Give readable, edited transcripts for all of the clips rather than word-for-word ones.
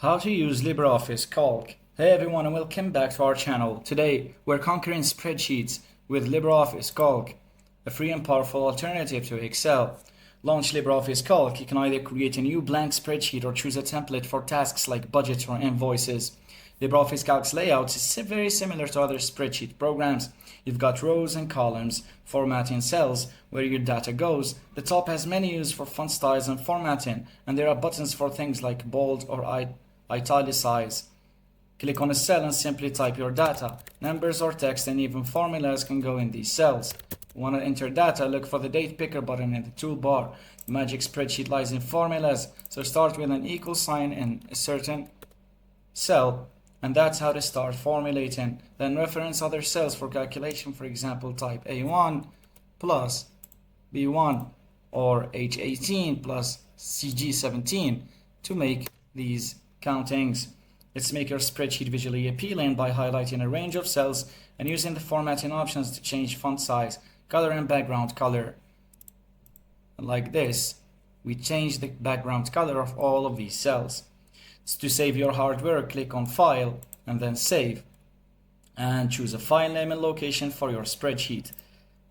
How to use LibreOffice Calc. Hey everyone and welcome back to our channel. Today we're conquering spreadsheets with LibreOffice Calc, a free and powerful alternative to Excel. Launch LibreOffice Calc. You can either create a new blank spreadsheet or choose a template for tasks like budgets or invoices. LibreOffice Calc's layout is very similar to other spreadsheet programs. You've got rows and columns, formatting cells where your data goes. The top has menus for font styles and formatting, and there are buttons for things like bold or italicize. Click on a cell and simply type your data. Numbers or text and even formulas can go in these cells. Want to enter data? Look for the date picker button in the toolbar. The magic spreadsheet lies in formulas, so start with an equal sign in a certain cell, and that's how to start formulating. Then reference other cells for calculation. For example, type A1 plus B1 or H18 plus CG17 to make these countings. Let's make your spreadsheet visually appealing by highlighting a range of cells and using the formatting options to change font size, color and background color. Like this, we change the background color of all of these cells. To save your hard work, click on File and then Save, and choose a file name and location for your spreadsheet.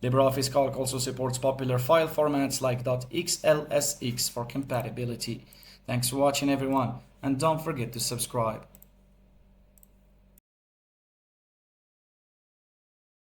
LibreOffice Calc also supports popular file formats like .xlsx for compatibility. Thanks for watching everyone, and don't forget to subscribe.